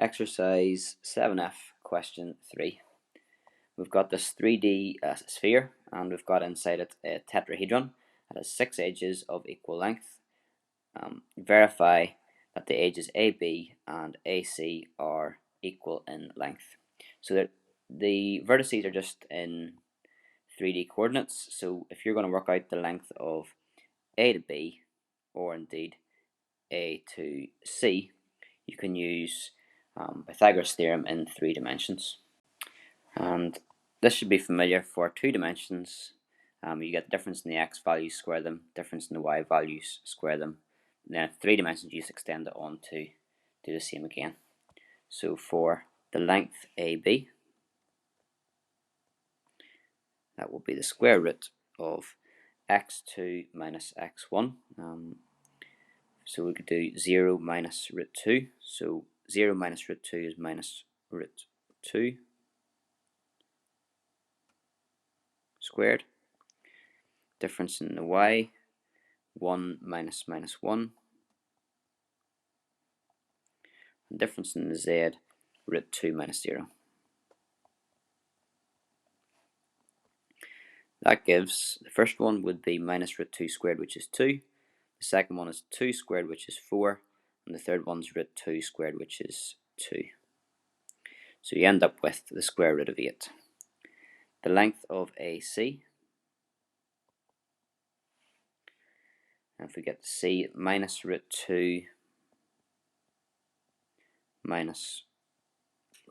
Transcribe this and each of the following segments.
Exercise 7F question 3. We've got this 3D sphere, and we've got inside it a tetrahedron that has 6 edges of equal length. Verify that the edges AB and AC are equal in length. So that the vertices are just in 3D coordinates, so if you're going to work out the length of A to B, or indeed A to C, you can use Pythagoras theorem in 3 dimensions. And this should be familiar for 2 dimensions. You get the difference in the x values, square them, difference in the y values, square them. And then 3 dimensions, you just extend it on to do the same again. So for the length AB, that will be the square root of x2 minus x1. So we could do 0 minus root 2. So 0 minus root 2 is minus root 2 squared. Difference in the y, 1 minus minus 1. And difference in the z, root 2 minus 0. That gives, the first one would be minus root 2 squared, which is 2. The second one is 2 squared, which is 4. And the third one's root 2 squared, which is 2. So you end up with the square root of 8. The length of AC, and if we get to C, minus root 2 minus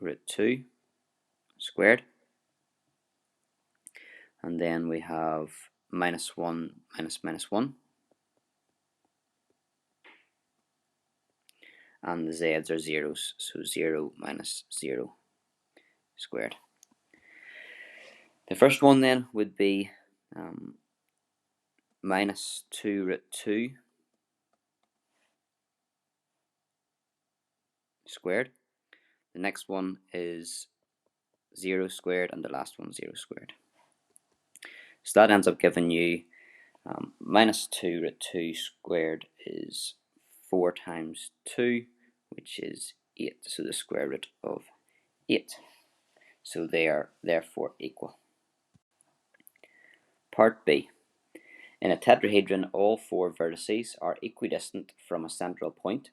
root 2 squared. And then we have minus 1 minus minus 1. And the z's are zeros, so 0 minus 0 squared. The first one then would be minus 2 root 2 squared. The next one is 0 squared, and the last one 0 squared. So that ends up giving you minus 2 root 2 squared is 4 times 2, which is 8. So the square root of 8. So they are therefore equal. Part B. In a tetrahedron, all 4 vertices are equidistant from a central point.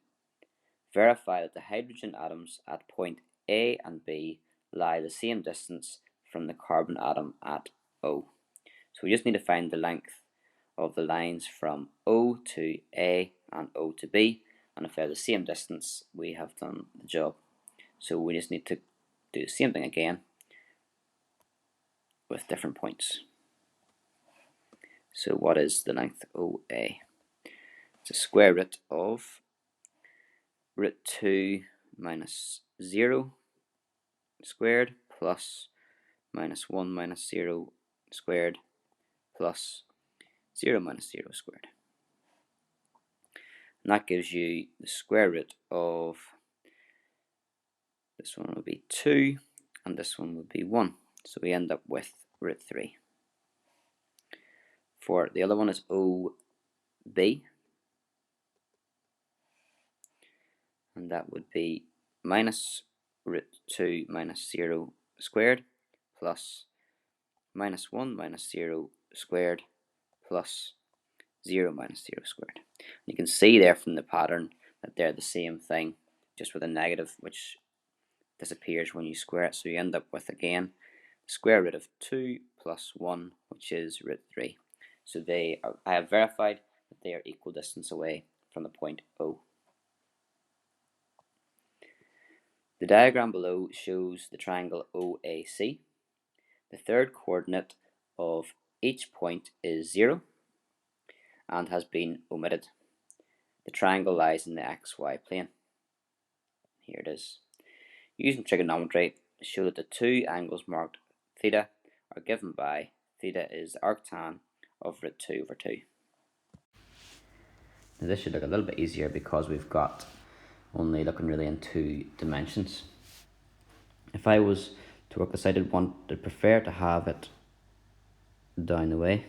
Verify that the hydrogen atoms at point A and B lie the same distance from the carbon atom at O. So we just need to find the length of the lines from O to A and O to B, and if they're the same distance, we have done the job. So we just need to do the same thing again with different points. So what is the length OA? It's a square root of root 2 minus 0 squared plus minus 1 minus 0 squared plus 0 minus 0 squared. And that gives you the square root of, this one would be 2 and this one would be 1. So we end up with root 3. For the other one is OB, and that would be minus root 2 minus 0 squared plus minus 1 minus 0 squared plus 0 minus 0 squared. And you can see there from the pattern that they're the same thing, just with a negative which disappears when you square it. So you end up with, again, the square root of 2 plus 1, which is root 3. So they are, I have verified that they are equal distance away from the point O. The diagram below shows the triangle OAC. The third coordinate of each point is 0 and has been omitted. The triangle lies in the XY plane. Here it is. Using trigonometry, show that the 2 angles marked theta are given by theta is the arctan of root 2 over 2. Now this should look a little bit easier because we've got only looking really in 2 dimensions. If I was to work this out, I'd prefer to have it down the way,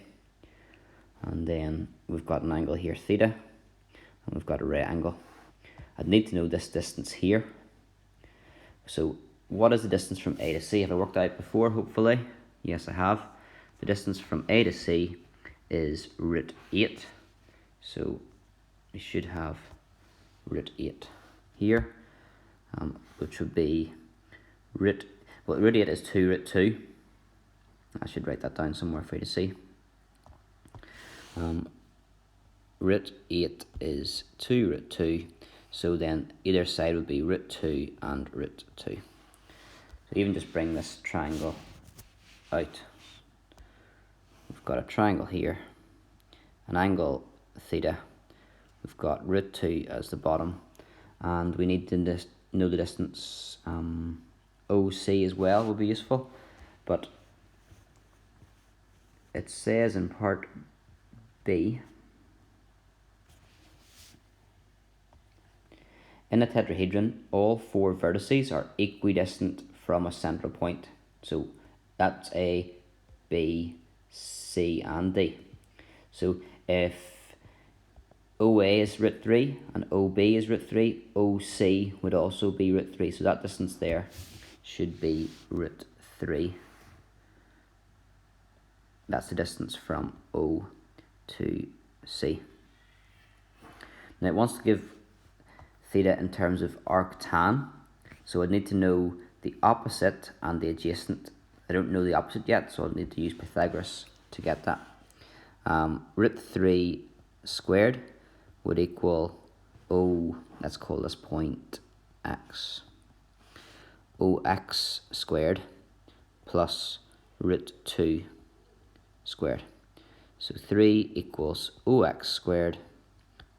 and then we've got an angle here theta, and we've got a right angle. I'd need to know this distance here, So what is the distance from A to C? Have I worked out before, hopefully? Yes, I have. The distance from A to C is root 8. So we should have root 8 here, which would be root 8 is 2 root 2. I should write that down somewhere for you to see. Root 8 is 2 root 2, so then either side would be root 2 and root 2. So even just bring this triangle out. We've got a triangle here, an angle theta. We've got root 2 as the bottom, and we need to know the distance OC as well will be useful, but it says in part B, in a tetrahedron, all 4 vertices are equidistant from a central point. So that's A, B, C, and D. So if OA is root 3 and OB is root 3, OC would also be root 3. So that distance there should be root 3. That's the distance from O to C. Now it wants to give theta in terms of arctan, so I need to know the opposite and the adjacent. I don't know the opposite yet, so I'll need to use Pythagoras to get that. Root 3 squared would equal let's call this point x. Ox squared plus root 2 squared. So 3 equals Ox squared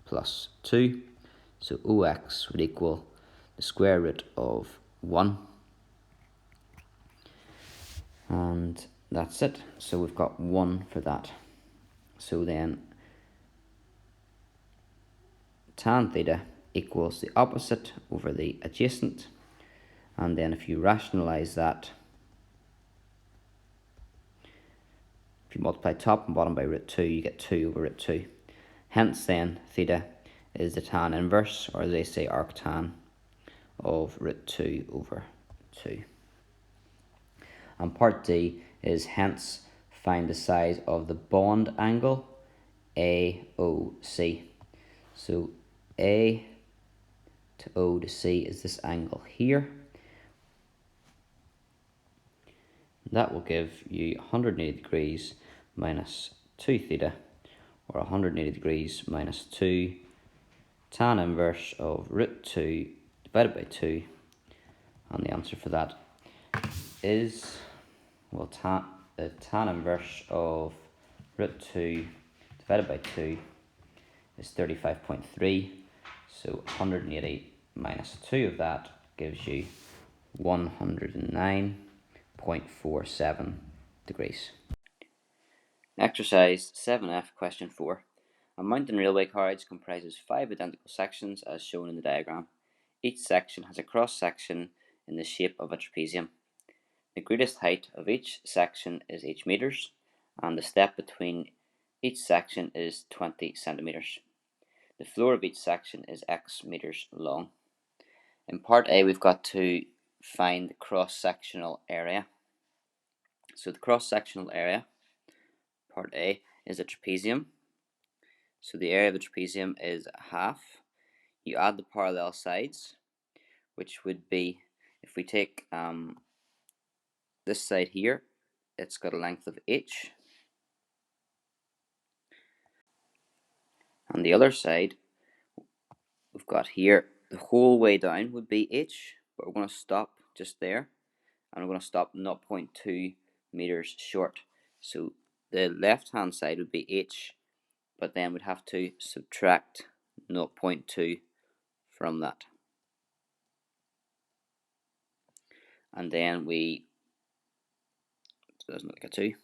plus 2. So Ox would equal the square root of 1. And that's it. So we've got 1 for that. So then tan theta equals the opposite over the adjacent. And then if you rationalize that, if you multiply top and bottom by root 2, you get 2 over root 2. Hence then theta is the tan inverse, or as they say, arctan of root 2 over 2. And part D is hence find the size of the bond angle AOC. So A to O to C is this angle here. That will give you 180 degrees minus 2 theta, or 180 degrees minus 2 tan inverse of root 2 divided by 2. And the answer for that is, well, the tan inverse of root 2 divided by 2 is 35.3. So 180 minus 2 of that gives you 109.47 degrees. Exercise 7F, question 4. A mountain railway carriage comprises 5 identical sections as shown in the diagram. Each section has a cross section in the shape of a trapezium. The greatest height of each section is h meters, and the step between each section is 20 centimeters. The floor of each section is x meters long. In part A, we've got to find the cross-sectional area. So the cross-sectional area, part A, is a trapezium. So the area of the trapezium is half. You add the parallel sides, which would be, if we take this side here, it's got a length of h. And the other side, we've got here, the whole way down would be h, but we're going to stop just there, and we're going to stop 0.2 meters short. So the left hand side would be h, but then we'd have to subtract 0.2 from that. And then we, so it doesn't look like a 2.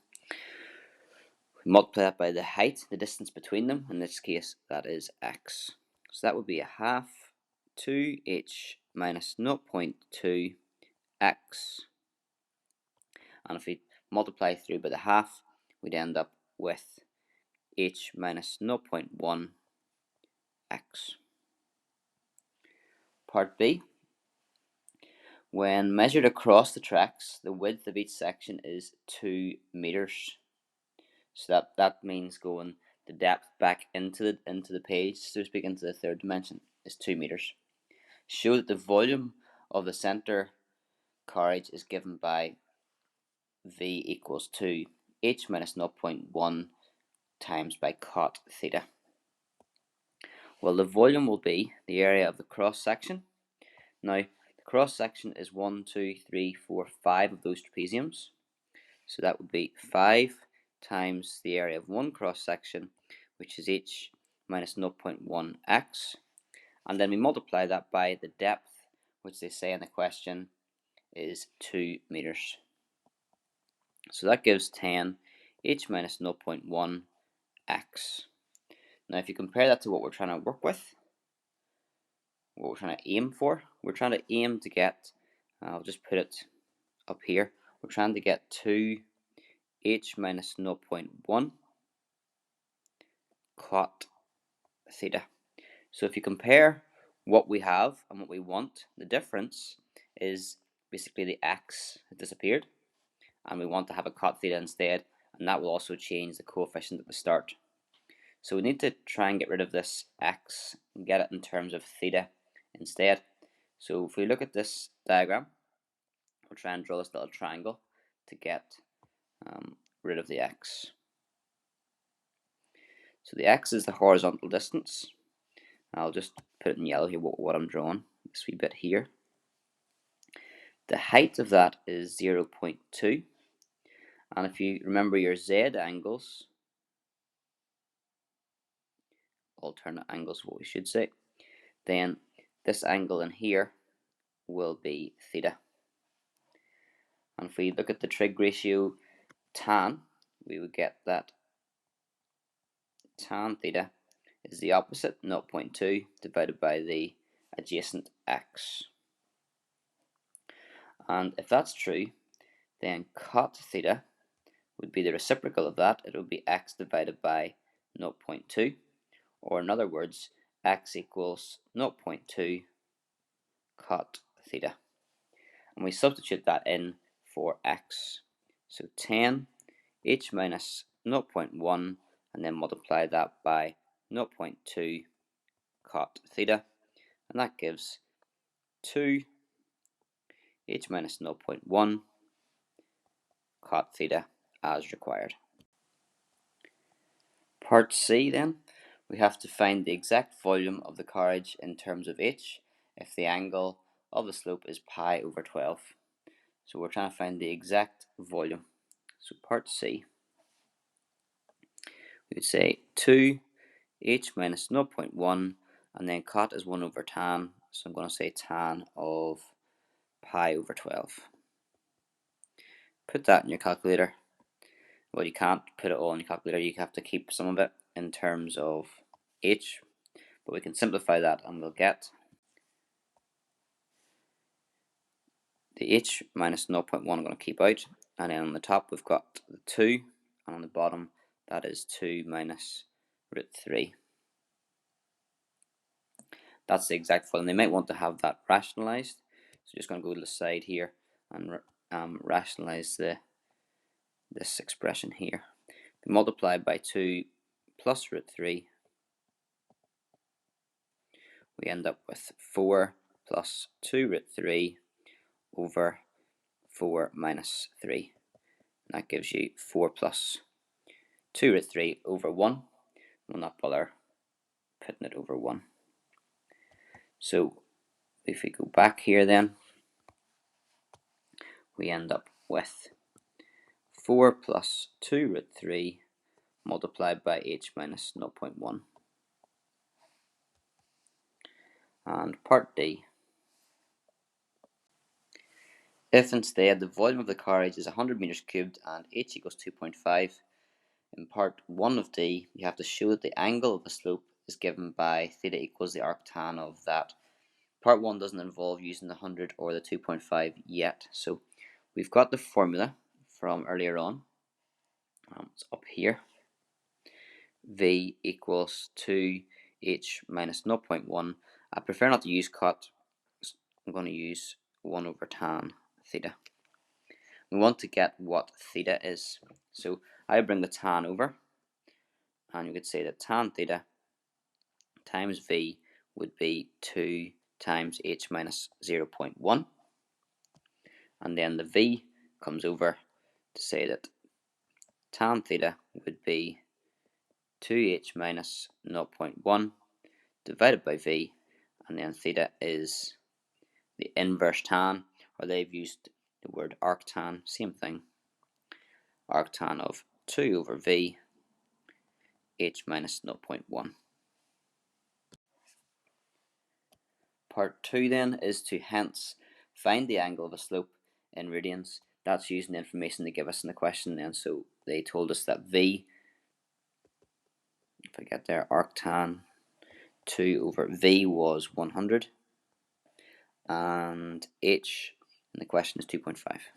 We multiply that by the height, the distance between them. In this case, that is x. So that would be a half 2h minus 0.2 x. And if we multiply through by the half, we'd end up with h minus 0.1 x. Part B, When measured across the tracks, the width of each section is 2 meters. So that means going the depth back into the page, so to speak, into the third dimension, is 2 meters. Show that the volume of the center carriage is given by V equals 2 h minus 0.1 times by cot theta. Well, the volume will be the area of the cross section. Now, the cross section is 1, 2, 3, 4, 5 of those trapeziums. So that would be 5 times the area of one cross section, which is h minus 0.1 x. And then we multiply that by the depth, which they say in the question is 2 meters. So that gives 10 h minus 0.1 x. Now, if you compare that to what we're trying to work with, what we're trying to aim for, we're trying to aim to get, I'll just put it up here, we're trying to get 2 h minus 0.1 cot theta. So if you compare what we have and what we want, the difference is basically the x has disappeared, and we want to have a cot theta instead, and that will also change the coefficient at the start. So we need to try and get rid of this x and get it in terms of theta instead. So if we look at this diagram, we'll try and draw this little triangle to get rid of the x. So the x is the horizontal distance. I'll just put it in yellow here what I'm drawing, this wee bit here. The height of that is 0.2, and if you remember your z angles, alternate angles what we should say, then this angle in here will be theta. And if we look at the trig ratio tan, we would get that tan theta is the opposite, 0.2, divided by the adjacent x. And if that's true, then cot theta would be the reciprocal of that. It would be x divided by 0.2, or in other words, x equals 0.2 cot theta. And we substitute that in for x. So 10 h minus 0.1, and then multiply that by 0.2 cot theta, and that gives 2 h minus 0.1 cot theta as required. Part C then, we have to find the exact volume of the carriage in terms of h if the angle of the slope is pi over 12. So we're trying to find the exact volume. So part C, we would say 2 h minus 0.1, and then cot is 1 over tan, so I'm going to say tan of pi over 12. Put that in your calculator. Well, you can't put it all in your calculator, you have to keep some of it in terms of h, but we can simplify that and we'll get the h minus 0.1 I'm going to keep out, and then on the top we've got the 2, and on the bottom that is 2 minus root 3. That's the exact volume. They might want to have that rationalized, so just going to go to the side here and rationalize this expression here. Multiplied by 2 plus root 3, we end up with 4 plus 2 root 3 over 4 minus 3. And that gives you 4 plus 2 root 3 over 1. We'll not bother putting it over 1. So if we go back here then, we end up with 4 plus 2 root 3 multiplied by h minus 0.1. And part D, if instead the volume of the carriage is 100 meters cubed and h equals 2.5, in part 1 of D, you have to show that the angle of the slope is given by theta equals the arctan of that. Part 1 doesn't involve using the 100 or the 2.5 yet, so we've got the formula from earlier on. It's up here. V equals 2h minus 0.1. I prefer not to use cot. I'm going to use 1 over tan theta. We want to get what theta is. So I bring the tan over, and you could say that tan theta times V would be 2 times h minus 0.1. And then the V comes over to say that tan theta would be 2h minus 0.1 divided by V, and then theta is the inverse tan, or they've used the word arctan, same thing, arctan of 2 over V, h minus 0.1. Part 2 then is to hence find the angle of a slope in radians. That's using the information they give us in the question then. So they told us that V, if I get there, arctan 2 over V was 100, and h in the question is 2.5.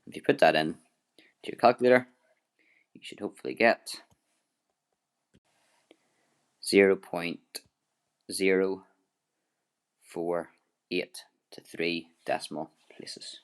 If you put that in to your calculator, you should hopefully get 0.048 to 3 decimal places.